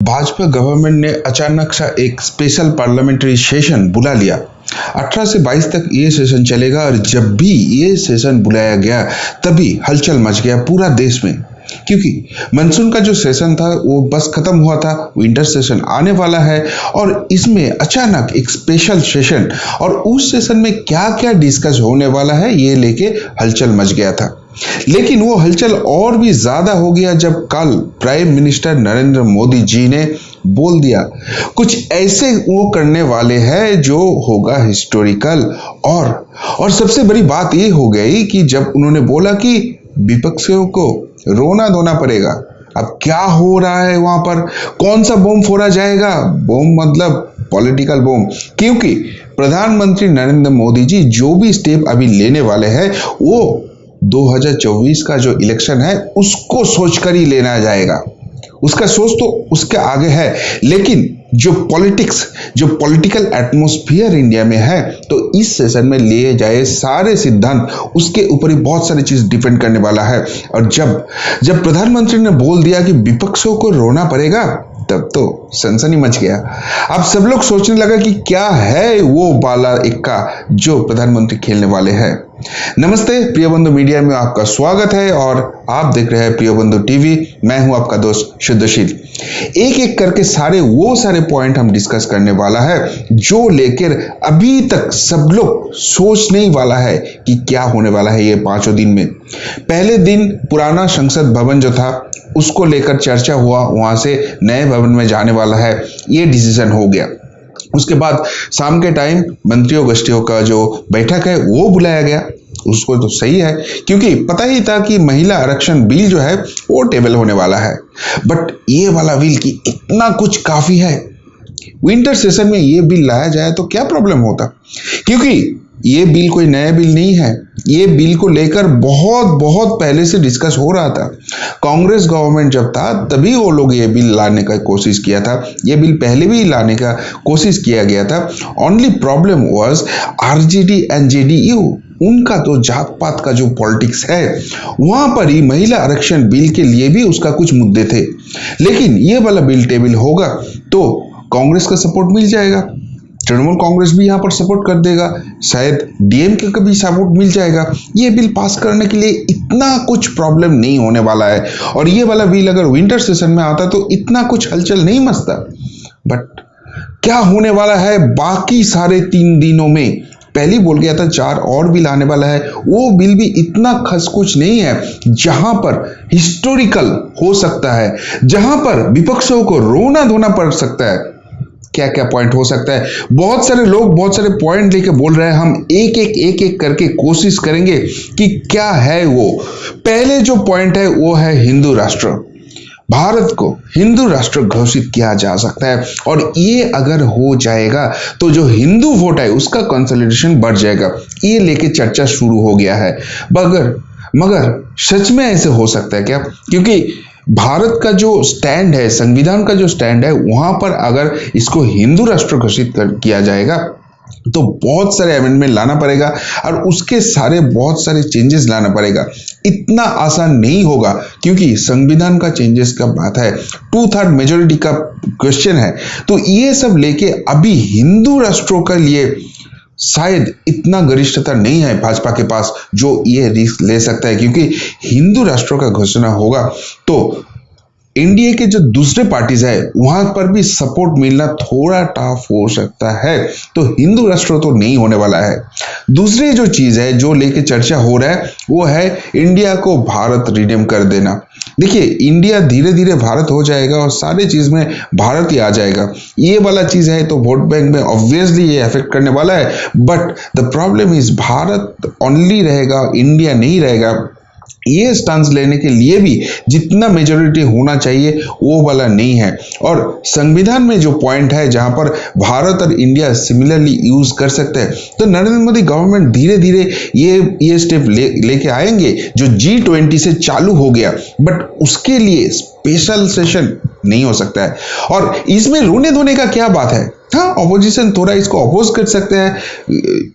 Bhajpa government ने अचानक सा एक स्पेशल पार्लियामेंट्री सेशन बुला लिया। 18 से 22 तक ये सेशन चलेगा और जब भी ये सेशन बुलाया गया तभी हलचल मच गया पूरा देश में, क्योंकि मानसून का जो सेशन था वो बस खत्म हुआ था, विंटर सेशन आने वाला है और इसमें अचानक एक स्पेशल सेशन और उस सेशन में क्या क्या डिस्कस होने वाला है ये लेके हलचल मच गया था। लेकिन वो हलचल और भी ज्यादा हो गया जब कल प्राइम मिनिस्टर नरेंद्र मोदी जी ने बोल दिया कुछ ऐसे वो करने वाले हैं जो होगा हिस्टोरिकल। और सबसे बड़ी बात ये हो गई कि जब उन्होंने बोला कि विपक्षियों को रोना धोना पड़ेगा। अब क्या हो रहा है वहां पर, कौन सा बम फोड़ा जाएगा? बम मतलब पॉलिटिकल बम, क्योंकि प्रधानमंत्री नरेंद्र मोदी जी जो भी स्टेप अभी लेने वाले हैं वो 2024 का जो इलेक्शन है उसको सोचकर ही लेना जाएगा। उसका सोच तो उसके आगे है, लेकिन जो पॉलिटिकल एटमॉस्फेयर इंडिया में है तो इस सेशन में लिए जाए सारे सिद्धांत उसके ऊपर ही बहुत सारी चीज डिपेंड करने वाला है। और जब प्रधानमंत्री ने बोल दिया कि विपक्षों को रोना पड़ेगा तब तो सनसनी मच गया। अब सब लोग सोचने लगा कि क्या है वो बाला इक्का जो प्रधानमंत्री खेलने वाले हैं। नमस्ते, प्रिय बंधु मीडिया में आपका स्वागत है और आप देख रहे हैं प्रिय बंधु टीवी। मैं हूं आपका दोस्त शुद्धशील। एक एक करके वो सारे पॉइंट हम डिस्कस करने वाला है जो लेकर अभी तक सब लोग सोचने वाला है कि क्या होने वाला है ये 5 दिन में। पहले दिन पुराना संसद भवन जो था उसको लेकर चर्चा हुआ, वहां से नए भवन में जाने वाला है, ये डिसीजन हो गया। उसके बाद शाम के टाइम मंत्रियों गोष्ठियों का जो बैठक है वो बुलाया गया। उसको तो सही है क्योंकि पता ही था कि महिला आरक्षण बिल जो है वो टेबल होने वाला है, बट ये वाला बिल की इतना कुछ काफी है। विंटर सेशन में ये बिल लाया जाए तो क्या प्रॉब्लम होता, क्योंकि ये बिल कोई नया बिल नहीं है। ये बिल को लेकर बहुत पहले से डिस्कस हो रहा था। कांग्रेस गवर्नमेंट जब था तभी वो लोग ये बिल लाने का कोशिश किया था। ये बिल पहले भी लाने का कोशिश किया गया था। Only problem was RJD and JDU, उनका तो जात पात का जो पॉलिटिक्स है वहां पर ही महिला आरक्षण बिल के लिए भी उसका कुछ मुद्दे थे। लेकिन ये वाला बिल टेबल होगा तो कांग्रेस का सपोर्ट मिल जाएगा, तृणमूल कांग्रेस भी यहाँ पर सपोर्ट कर देगा, शायद डीएमके का भी सपोर्ट मिल जाएगा। ये बिल पास करने के लिए इतना कुछ प्रॉब्लम नहीं होने वाला है। और ये वाला बिल अगर विंटर सेशन में आता तो इतना कुछ हलचल नहीं मचता। बट क्या होने वाला है बाकी सारे 3 दिनों में? पहले बोल गया था 4 और बिल आने वाला है, वो बिल भी इतना खास कुछ नहीं है जहां पर हिस्टोरिकल हो सकता है, जहां पर विपक्षों को रोना धोना पड़ सकता है। क्या क्या पॉइंट हो सकता है? बहुत सारे लोग बहुत सारे पॉइंट लेके बोल रहे हैं। हम एक एक करके कोशिश करेंगे कि क्या है वो। पहले जो पॉइंट है वो है हिंदू राष्ट्र। भारत को हिंदू राष्ट्र घोषित किया जा सकता है और ये अगर हो जाएगा तो जो हिंदू वोट है उसका कंसोलिडेशन बढ़ जाएगा। ये लेके चर्चा शुरू हो गया है। मगर सच में ऐसे हो सकता है क्या? क्योंकि भारत का जो स्टैंड है, संविधान का जो स्टैंड है, वहां पर अगर इसको हिंदू राष्ट्र घोषित किया जाएगा तो बहुत सारे अमेंडमेंट लाना पड़ेगा और उसके बहुत सारे चेंजेस लाना पड़ेगा। इतना आसान नहीं होगा क्योंकि संविधान का चेंजेस का बात है, 2/3 मेजोरिटी का क्वेश्चन है। तो ये सब लेके अभी हिंदू राष्ट्रों के लिए शायद इतना गरिष्ठता नहीं है भाजपा के पास जो ये रिस्क ले सकता है, क्योंकि हिंदू राष्ट्रों का घोषणा होगा तो एनडीए के जो दूसरे पार्टीज है वहां पर भी सपोर्ट मिलना थोड़ा टफ हो सकता है। तो हिंदू राष्ट्र तो नहीं होने वाला है। दूसरी जो चीज है जो लेके चर्चा हो रहा है वो है इंडिया को भारत रिनेम कर देना। देखिए, इंडिया धीरे धीरे भारत हो जाएगा और सारे चीज में भारत ही आ जाएगा। ये वाला चीज है तो वोट बैंक में ऑब्वियसली ये अफेक्ट करने वाला है, but the problem is Bharat only रहेगा, इंडिया नहीं रहेगा। ये स्टांस लेने के लिए भी जितना मेजोरिटी होना चाहिए वो वाला नहीं है। और संविधान में जो पॉइंट है जहां पर भारत और इंडिया सिमिलरली यूज कर सकते हैं, तो नरेंद्र मोदी गवर्नमेंट धीरे धीरे ये स्टेप लेके आएंगे जो G20 से चालू हो गया, बट उसके लिए स्पेशल सेशन नहीं हो सकता है। और इसमें रोने धोने का क्या बात है? हाँ, ऑपोजिशन थोड़ा इसको अपोज कर सकते हैं,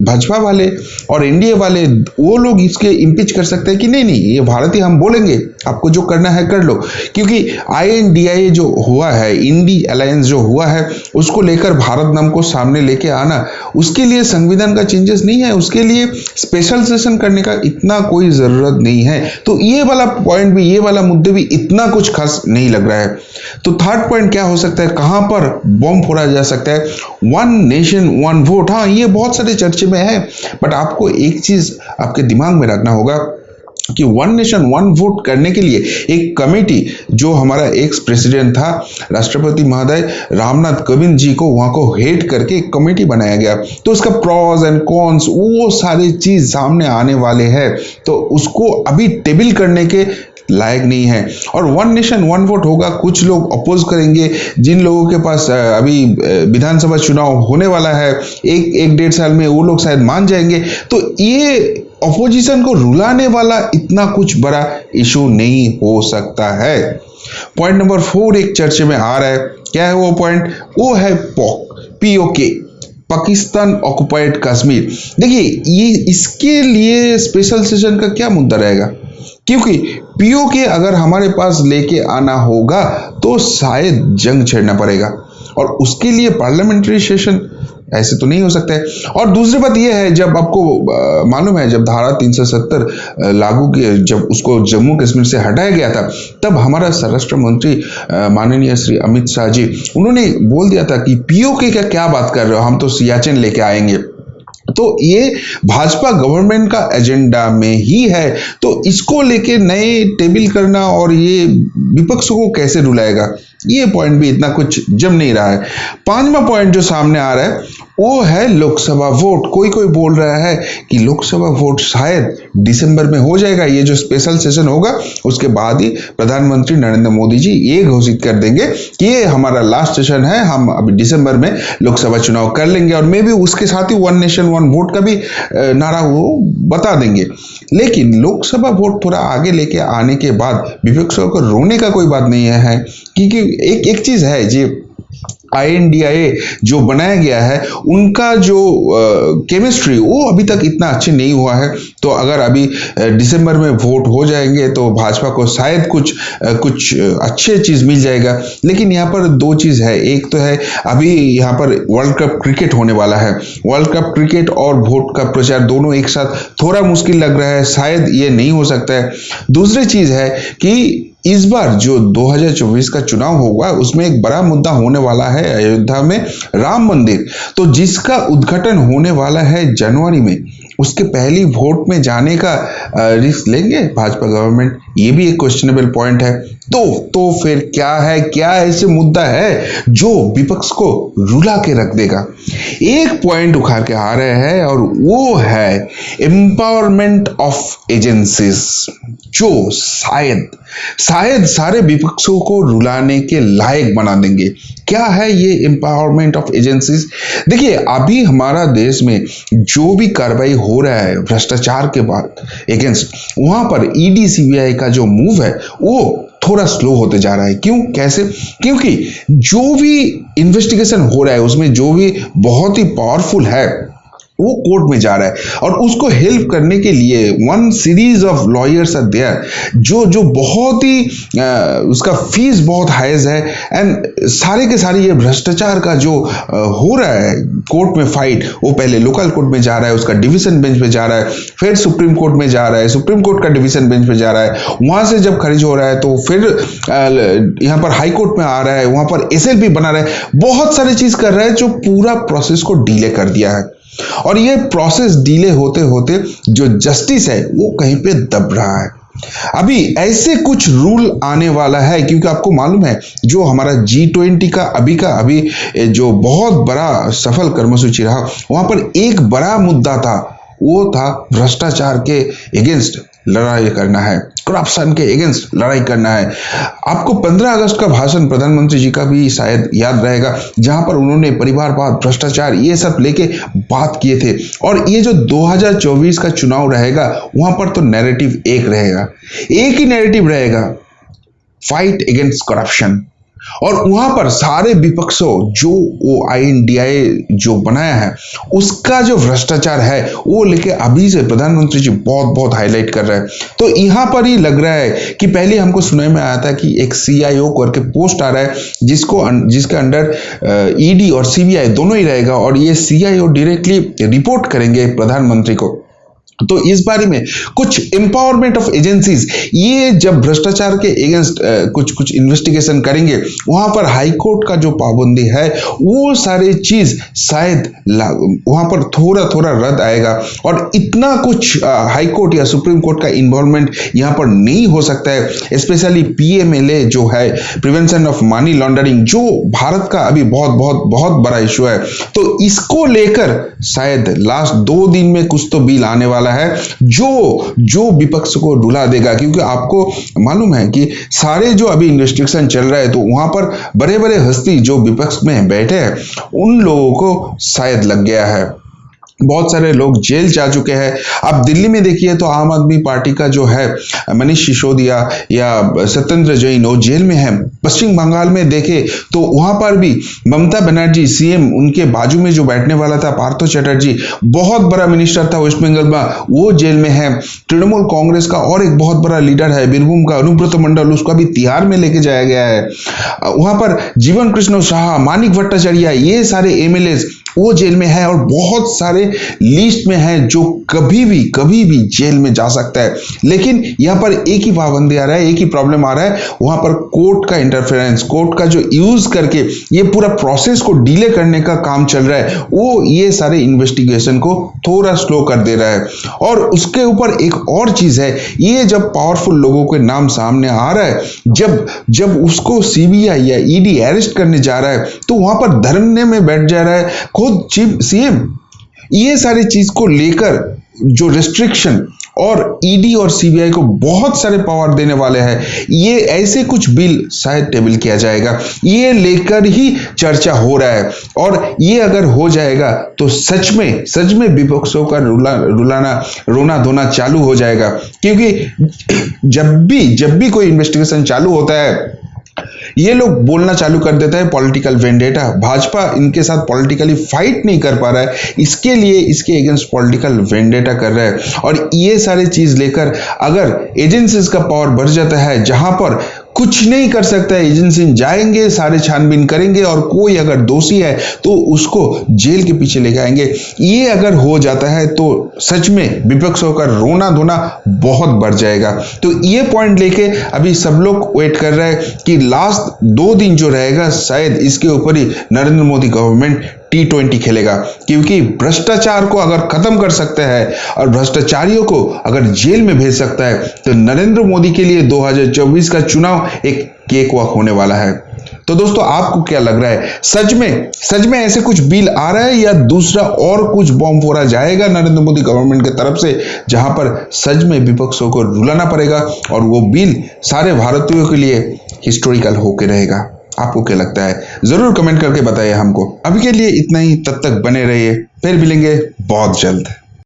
भाजपा वाले और एनडीए वाले वो लोग इसके इम्पीच कर सकते हैं कि नहीं नहीं ये भारतीय, हम बोलेंगे आपको जो करना है कर लो। क्योंकि INDIA जो हुआ है, इंडी अलायंस जो हुआ है, उसको लेकर भारत नाम को सामने लेके आना, उसके लिए संविधान का चेंजेस नहीं है, उसके लिए स्पेशल सेशन करने का इतना कोई जरूरत नहीं है। तो ये वाला पॉइंट भी, ये वाला मुद्दे भी इतना कुछ खास नहीं लग रहा है। तो थर्ड पॉइंट क्या हो सकता है, कहां पर बॉम्ब फोड़ा जा सकता है? One nation one vote. हाँ, ये बहुत सारे चर्चे में है, बट आपको एक चीज आपके दिमाग में रखना होगा कि वन नेशन वन वोट करने के लिए एक कमेटी, जो हमारा एक्स प्रेसिडेंट था राष्ट्रपति महोदय रामनाथ कोविंद जी को, वहां को हेड करके एक कमेटी बनाया गया। तो उसका प्रॉस एंड कॉन्स वो सारी चीज सामने आने वाले हैं, तो उसको अभी टेबल करने के लायक नहीं है। और वन नेशन वन वोट होगा, कुछ लोग अपोज करेंगे, जिन लोगों के पास अभी विधानसभा चुनाव होने वाला है एक डेढ़ साल में, वो लोग शायद मान जाएंगे। तो ये अपोजिशन को रुलाने वाला इतना कुछ बड़ा इशू नहीं हो सकता है। पॉइंट नंबर 4 एक चर्चे में आ रहा है, क्या है वो पॉइंट? वो है POK, पाकिस्तान ऑक्युपाइड कश्मीर। देखिए, ये इसके लिए स्पेशल सेशन का क्या मुद्दा रहेगा? क्योंकि POK अगर हमारे पास लेके आना होगा तो शायद जंग छेड़ना पड़ेगा, और उसके लिए पार्लियामेंट्री सेशन ऐसे तो नहीं हो सकता है। और दूसरी बात यह है, जब आपको मालूम है, जब धारा 370 लागू किए, जब उसको जम्मू कश्मीर से हटाया गया था, तब हमारा स्वराष्ट्र मंत्री माननीय श्री अमित शाह जी, उन्होंने बोल दिया था कि POK का क्या बात कर रहे हो, हम तो सियाचिन लेके आएंगे। तो ये भाजपा गवर्नमेंट का एजेंडा में ही है। तो इसको लेके नए टेबल करना और ये विपक्षों को कैसे रुलाएगा, ये पॉइंट भी इतना कुछ जम नहीं रहा है। 5वां पॉइंट जो सामने आ रहा है वो है लोकसभा वोट। कोई कोई बोल रहा है कि लोकसभा वोट शायद दिसंबर में हो जाएगा, ये जो स्पेशल सेशन होगा उसके बाद ही प्रधानमंत्री नरेंद्र मोदी जी ये घोषित कर देंगे कि ये हमारा लास्ट सेशन है, हम अभी दिसंबर में लोकसभा चुनाव कर लेंगे, और मे भी उसके साथ ही वन नेशन वन वोट का भी नारा वो बता देंगे। लेकिन लोकसभा वोट थोड़ा आगे लेके आने के बाद विपक्षों को रोने का कोई बात नहीं है, क्योंकि एक चीज है जी, INDIA जो बनाया गया है उनका जो केमिस्ट्री वो अभी तक इतना अच्छे नहीं हुआ है। तो अगर अभी दिसंबर में वोट हो जाएंगे तो भाजपा को शायद कुछ अच्छे चीज मिल जाएगा। लेकिन यहाँ पर दो चीज है, एक तो है अभी यहाँ पर वर्ल्ड कप क्रिकेट होने वाला है, वर्ल्ड कप क्रिकेट और वोट का प्रचार दोनों एक साथ थोड़ा मुश्किल लग रहा है, शायद ये नहीं हो सकता है। दूसरी चीज है कि इस बार जो 2024 का चुनाव होगा उसमें एक बड़ा मुद्दा होने वाला है अयोध्या में राम मंदिर, तो जिसका उद्घाटन होने वाला है जनवरी में, उसके पहली वोट में जाने का रिस्क लेंगे भाजपा गवर्नमेंट? ये भी एक क्वेश्चनेबल पॉइंट है। तो फिर क्या है, क्या ऐसे मुद्दा है जो विपक्ष को रुला के रख देगा? एक पॉइंट उखाड़ के आ रहे हैं और वो है एम्पावरमेंट ऑफ एजेंसीज, जो शायद सारे विपक्षों को रुलाने के लायक बना देंगे। क्या है ये एम्पावरमेंट ऑफ एजेंसीज? देखिए, अभी हमारा देश में जो भी कार्रवाई हो रहा है भ्रष्टाचार के बाद अगेंस्ट, वहां पर ED CBI का जो मूव है वो थोड़ा स्लो होते जा रहा है। क्यों, कैसे? क्योंकि जो भी इन्वेस्टिगेशन हो रहा है उसमें जो भी बहुत ही पावरफुल है वो कोर्ट में जा रहा है, और उसको हेल्प करने के लिए one series of lawyers are there, जो बहुत ही उसका फीस बहुत हाइज है, एंड सारे के सारे ये भ्रष्टाचार का जो हो रहा है कोर्ट में फाइट, वो पहले लोकल कोर्ट में जा रहा है, उसका डिवीजन बेंच पे जा रहा है, फिर सुप्रीम कोर्ट में जा रहा है, सुप्रीम कोर्ट का डिवीजन बेंच पे जा रहा है, वहां से जब खारिज हो रहा है तो फिर यहाँ पर हाई कोर्ट में आ रहा है, वहां पर SLP बना रहा है, बहुत सारी चीज कर रहा है जो पूरा प्रोसेस को डिले कर दिया है। और ये प्रोसेस डिले होते होते जो जस्टिस है वो कहीं पे दब रहा है। अभी ऐसे कुछ रूल आने वाला है, क्योंकि आपको मालूम है जो हमारा G20 का अभी जो बहुत बड़ा सफल कर्मसूची रहा, वहां पर एक बड़ा मुद्दा था, वो था भ्रष्टाचार के अगेंस्ट लड़ाई करना है, करप्शन के अगेंस्ट लड़ाई करना है। आपको 15 अगस्त का भाषण प्रधानमंत्री जी का भी शायद याद रहेगा, जहां पर उन्होंने परिवारवाद, भ्रष्टाचार ये सब लेके बात किए थे। और ये जो 2024 का चुनाव रहेगा वहां पर तो नैरेटिव एक रहेगा, एक ही नैरेटिव रहेगा, फाइट अगेंस्ट करप्शन। और वहां पर सारे विपक्षों जो वो INDI जो बनाया है उसका जो भ्रष्टाचार है वो लेके अभी से प्रधानमंत्री जी बहुत बहुत हाईलाइट कर रहे हैं। तो यहाँ पर ही लग रहा है कि पहले हमको सुनने में आया था कि एक CIO करके पोस्ट आ रहा है जिसके अंडर ED और CBI दोनों ही रहेगा और ये CIO डायरेक्टली रिपोर्ट करेंगे प्रधानमंत्री को। तो इस बारे में कुछ एम्पावरमेंट ऑफ एजेंसीज ये जब भ्रष्टाचार के अगेंस्ट कुछ इन्वेस्टिगेशन करेंगे वहां पर हाई कोर्ट का जो पाबंदी है वो सारे चीज शायद वहां पर थोड़ा थोड़ा रद्द आएगा और इतना कुछ हाई कोर्ट या सुप्रीम कोर्ट का इन्वॉल्वमेंट यहां पर नहीं हो सकता है। स्पेशली PMLA जो है प्रिवेंशन ऑफ मनी लॉन्ड्रिंग जो भारत का अभी बहुत बहुत बहुत बड़ा इशू है। तो इसको लेकर शायद लास्ट 2 दिन में कुछ तो बिल आने वाला है जो विपक्ष को रुला देगा, क्योंकि आपको मालूम है कि सारे जो अभी इन्वेस्टिगेशन चल रहा है तो वहां पर बड़े बड़े हस्ती जो विपक्ष में बैठे हैं उन लोगों को शायद लग गया है। बहुत सारे लोग जेल जा चुके हैं। अब दिल्ली में देखिए तो आम आदमी पार्टी का जो है मनीष सिसोदिया या सत्येंद्र जैन वो जेल में है। पश्चिम बंगाल में देखे तो वहां पर भी ममता बनर्जी CM उनके बाजू में जो बैठने वाला था पार्थो चटर्जी बहुत बड़ा मिनिस्टर था वेस्ट बंगाल में, वो जेल में है। तृणमूल कांग्रेस का और एक बहुत बड़ा लीडर है बीरभूम का अनुब्रत मंडल, उसको भी तिहाड़ में लेके जाया गया है। वहां पर जीवन कृष्ण शाह, मानिक भट्टाचार्य ये सारे MLAs वो जेल में है और बहुत सारे लिस्ट में है जो कभी भी जेल में जा सकता है। लेकिन यहाँ पर एक ही पाबंदी आ रहा है, एक ही प्रॉब्लम आ रहा है, वहां पर कोर्ट का इंटरफेरेंस, कोर्ट का जो यूज करके ये पूरा प्रोसेस को डिले करने का काम चल रहा है वो ये सारे इन्वेस्टिगेशन को थोड़ा स्लो कर दे रहा है। और उसके ऊपर एक और चीज है, ये जब पावरफुल लोगों के नाम सामने आ रहा है, जब उसको CBI या ED अरेस्ट करने जा रहा है तो वहां पर धरने में बैठ जा रहा है खुद चीफ CM। ये सारी चीज को लेकर जो रेस्ट्रिक्शन और ED और CBI को बहुत सारे पावर देने वाले हैं, ये ऐसे कुछ बिल शायद टेबल किया जाएगा, ये लेकर ही चर्चा हो रहा है। और ये अगर हो जाएगा तो सच में विपक्षों का रोना धोना चालू हो जाएगा। क्योंकि जब भी कोई इन्वेस्टिगेशन चालू होता है ये लोग बोलना चालू कर देता है पॉलिटिकल वेंडेटा। भाजपा इनके साथ पॉलिटिकली फाइट नहीं कर पा रहा है, इसके लिए इसके अगेंस्ट पॉलिटिकल वेंडेटा कर रहा है। और ये सारे चीज लेकर अगर एजेंसीज का पावर बढ़ जाता है, जहां पर कुछ नहीं कर सकता है, एजेंसी जाएंगे सारे छानबीन करेंगे और कोई अगर दोषी है तो उसको जेल के पीछे लेके आएंगे। ये अगर हो जाता है तो सच में विपक्षों का रोना धोना बहुत बढ़ जाएगा। तो ये पॉइंट लेके अभी सब लोग वेट कर रहे हैं कि लास्ट 2 दिन जो रहेगा शायद इसके ऊपर ही नरेंद्र मोदी गवर्नमेंट T20 खेलेगा। क्योंकि भ्रष्टाचार को अगर खत्म कर सकते हैं और भ्रष्टाचारियों को अगर जेल में भेज सकता है तो नरेंद्र मोदी के लिए 2024 का चुनाव एक केक वॉक होने वाला है। तो दोस्तों आपको क्या लग रहा है, सच में ऐसे कुछ बिल आ रहा है या दूसरा और कुछ बॉम्ब फोड़ा जाएगा नरेंद्र मोदी गवर्नमेंट की तरफ से, जहां पर सच में विपक्षों को रुलाना पड़ेगा और वो बिल सारे भारतीयों के लिए हिस्टोरिकल होके रहेगा? आपको क्या लगता है जरूर कमेंट करके बताइए हमको। अभी के लिए इतना ही, तब तक बने रहिए, फिर मिलेंगे बहुत जल्द।